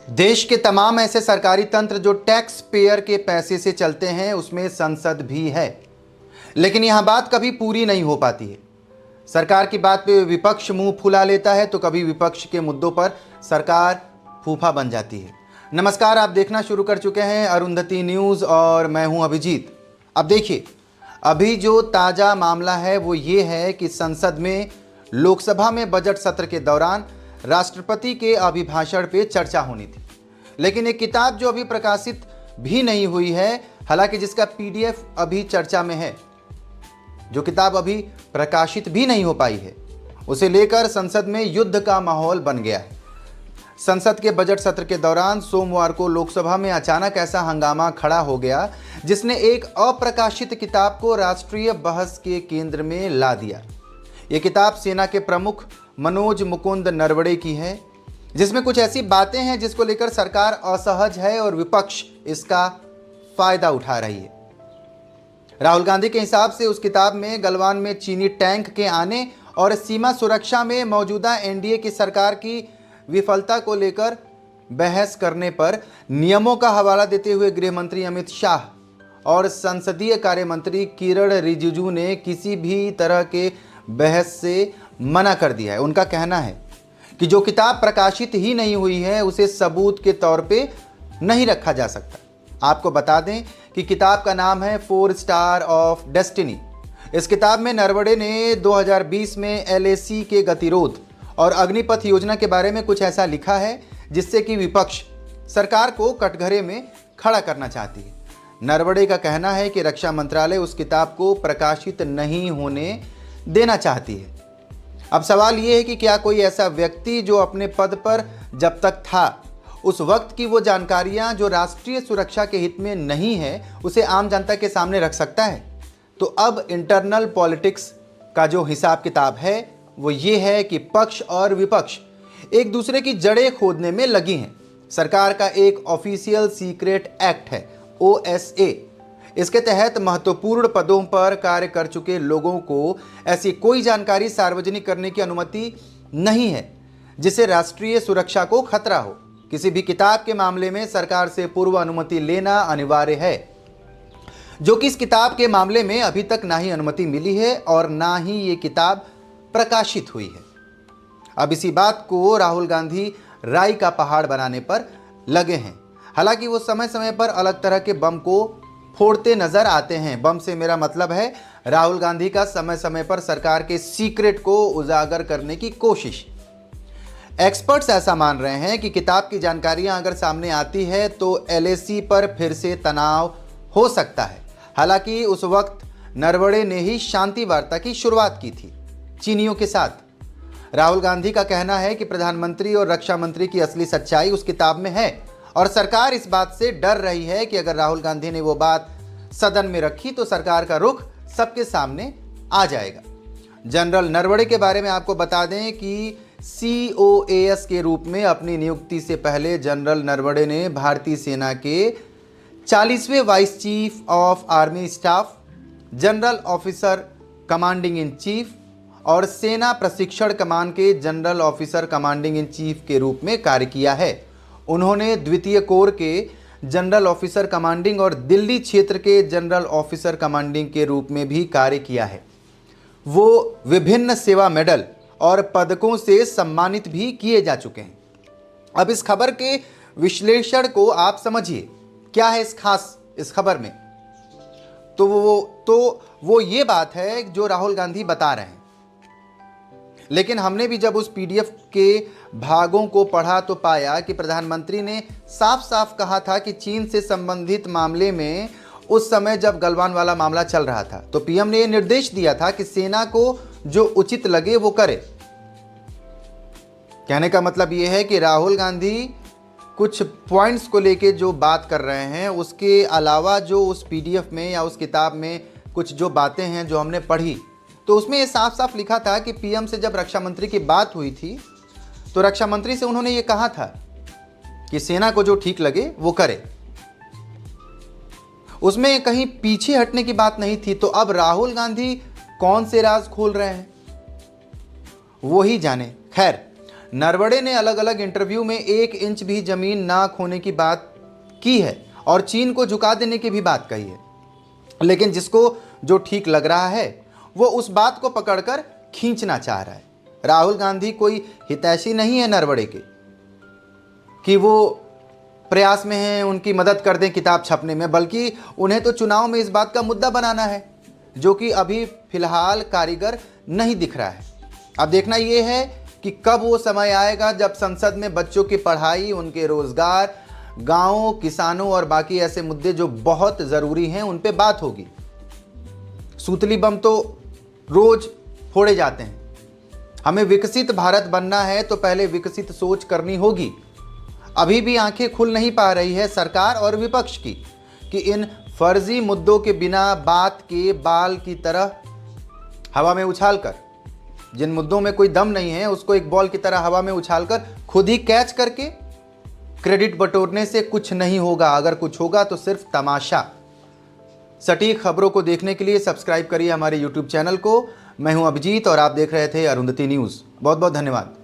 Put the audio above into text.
देश के तमाम ऐसे सरकारी तंत्र जो टैक्स पेयर के पैसे से चलते हैं, उसमें संसद भी है। लेकिन यहां बात कभी पूरी नहीं हो पाती है। सरकार की बात पे विपक्ष मुंह फुला लेता है तो कभी विपक्ष के मुद्दों पर सरकार फूफा बन जाती है। नमस्कार, आप देखना शुरू कर चुके हैं अरुंधति न्यूज़ और मैं हूं अभिजीत। अब देखिए, अभी जो ताज़ा मामला है वो ये है कि संसद में लोकसभा में बजट सत्र के दौरान राष्ट्रपति के अभिभाषण पे चर्चा होनी थी, लेकिन एक किताब जो अभी प्रकाशित भी नहीं हुई है, हालांकि जिसका पीडीएफ अभी चर्चा में है, जो किताब अभी प्रकाशित भी नहीं हो पाई है, उसे लेकर संसद में युद्ध का माहौल बन गया है। संसद के बजट सत्र के दौरान सोमवार को लोकसभा में अचानक ऐसा हंगामा खड़ा हो गया जिसने एक अप्रकाशित किताब को राष्ट्रीय बहस के केंद्र में ला दिया। ये किताब सेना के प्रमुख मनोज मुकुंद नरवणे की है, जिसमें कुछ ऐसी बातें हैं जिसको लेकर सरकार असहज है और विपक्ष इसका फायदा उठा रही है। राहुल गांधी के हिसाब से उस किताब में गलवान में चीनी टैंक के आने और सीमा सुरक्षा में मौजूदा एनडीए की सरकार की विफलता को लेकर बहस करने पर नियमों का हवाला देते हुए गृह मंत्री अमित शाह और संसदीय कार्य मंत्री किरण रिजिजू ने किसी भी तरह के बहस से मना कर दिया है। उनका कहना है कि जो किताब प्रकाशित ही नहीं हुई है उसे सबूत के तौर पे नहीं रखा जा सकता। आपको बता दें कि किताब का नाम है 4 स्टार ऑफ डेस्टिनी। इस किताब में नरवणे ने 2020 में एलएसी के गतिरोध और अग्निपथ योजना के बारे में कुछ ऐसा लिखा है जिससे कि विपक्ष सरकार को कटघरे में खड़ा करना चाहती है। नरवणे का कहना है कि रक्षा मंत्रालय उस किताब को प्रकाशित नहीं होने देना चाहती है। अब सवाल ये है कि क्या कोई ऐसा व्यक्ति जो अपने पद पर जब तक था उस वक्त की वो जानकारियां जो राष्ट्रीय सुरक्षा के हित में नहीं है उसे आम जनता के सामने रख सकता है? तो अब इंटरनल पॉलिटिक्स का जो हिसाब किताब है वो ये है कि पक्ष और विपक्ष एक दूसरे की जड़ें खोदने में लगी हैं। सरकार का एक ऑफिशियल सीक्रेट एक्ट है, OSA। इसके तहत महत्वपूर्ण पदों पर कार्य कर चुके लोगों को ऐसी कोई जानकारी सार्वजनिक करने की अनुमति नहीं है जिससे राष्ट्रीय सुरक्षा को खतरा हो। किसी भी किताब के मामले में सरकार से पूर्व अनुमति लेना अनिवार्य है, जो कि इस किताब के मामले में अभी तक ना ही अनुमति मिली है और ना ही ये किताब प्रकाशित हुई है। अब इसी बात को राहुल गांधी राई का पहाड़ बनाने पर लगे हैं। हालांकि वो समय समय पर अलग तरह के बम को फोड़ते नजर आते हैं। बम से मेरा मतलब है राहुल गांधी का समय समय पर सरकार के सीक्रेट को उजागर करने की कोशिश। एक्सपर्ट्स ऐसा मान रहे हैं कि किताब की जानकारियां अगर सामने आती है तो एलएसी पर फिर से तनाव हो सकता है। हालांकि उस वक्त नरवणे ने ही शांति वार्ता की शुरुआत की थी चीनियों के साथ। राहुल गांधी का कहना है कि प्रधानमंत्री और रक्षा मंत्री की असली सच्चाई उस किताब में है और सरकार इस बात से डर रही है कि अगर राहुल गांधी ने वो बात सदन में रखी तो सरकार का रुख सबके सामने आ जाएगा। जनरल नरवणे के बारे में आपको बता दें कि COAS के रूप में अपनी नियुक्ति से पहले जनरल नरवणे ने भारतीय सेना के 40वें vice chief of army staff, general officer commanding in chief और सेना प्रशिक्षण कमान के general officer commanding in chief के रूप में कार्य किया है। उन्होंने द्वितीय कोर के जनरल ऑफिसर कमांडिंग और दिल्ली क्षेत्र के जनरल ऑफिसर कमांडिंग के रूप में भी कार्य किया है। वो विभिन्न सेवा मेडल और पदकों से सम्मानित भी किए जा चुके हैं। अब इस खबर के विश्लेषण को आप समझिए, क्या है इस खबर में? तो वो ये बात है जो राहुल गांधी बता रहे हैं। लेकिन हमने भी जब उस पीडीएफ के भागों को पढ़ा तो पाया कि प्रधानमंत्री ने साफ साफ कहा था कि चीन से संबंधित मामले में उस समय जब गलवान वाला मामला चल रहा था तो पीएम ने यह निर्देश दिया था कि सेना को जो उचित लगे वो करे। कहने का मतलब यह है कि राहुल गांधी कुछ पॉइंट्स को लेके जो बात कर रहे हैं उसके अलावा जो उस पीडीएफ में या उस किताब में कुछ जो बातें हैं जो हमने पढ़ी तो उसमें ये साफ साफ लिखा था कि पीएम से जब रक्षा मंत्री की बात हुई थी तो रक्षा मंत्री से उन्होंने ये कहा था कि सेना को जो ठीक लगे वो करे। उसमें कहीं पीछे हटने की बात नहीं थी। तो अब राहुल गांधी कौन से राज खोल रहे हैं वो ही जाने। खैर, नरवणे ने अलग अलग इंटरव्यू में 1 इंच भी जमीन ना खोने की बात की है और चीन को झुका देने की भी बात कही है। लेकिन जिसको जो ठीक लग रहा है वो उस बात को पकड़कर खींचना चाह रहा है। राहुल गांधी कोई हितैषी नहीं है नरवणे के कि वो प्रयास में हैं उनकी मदद कर दें किताब छपने में, बल्कि उन्हें तो चुनाव में इस बात का मुद्दा बनाना है जो कि अभी फिलहाल कारीगर नहीं दिख रहा है। अब देखना यह है कि कब वो समय आएगा जब संसद में बच्चों की पढ़ाई, उनके रोजगार, गांवों, किसानों और बाकी ऐसे मुद्दे जो बहुत ज़रूरी हैं उन पे बात होगी। सूतली बम तो रोज फोड़े जाते हैं। हमें विकसित भारत बनना है तो पहले विकसित सोच करनी होगी। अभी भी आंखें खुल नहीं पा रही है सरकार और विपक्ष की कि इन फर्जी मुद्दों के बिना बात के बाल की तरह हवा में उछालकर, जिन मुद्दों में कोई दम नहीं है उसको एक बॉल की तरह हवा में उछालकर खुद ही कैच करके क्रेडिट बटोरने से कुछ नहीं होगा। अगर कुछ होगा तो सिर्फ तमाशा। सटीक खबरों को देखने के लिए सब्सक्राइब करिए हमारे YouTube चैनल को। मैं हूं अभिजीत और आप देख रहे थे अरुंधति न्यूज़। बहुत बहुत धन्यवाद।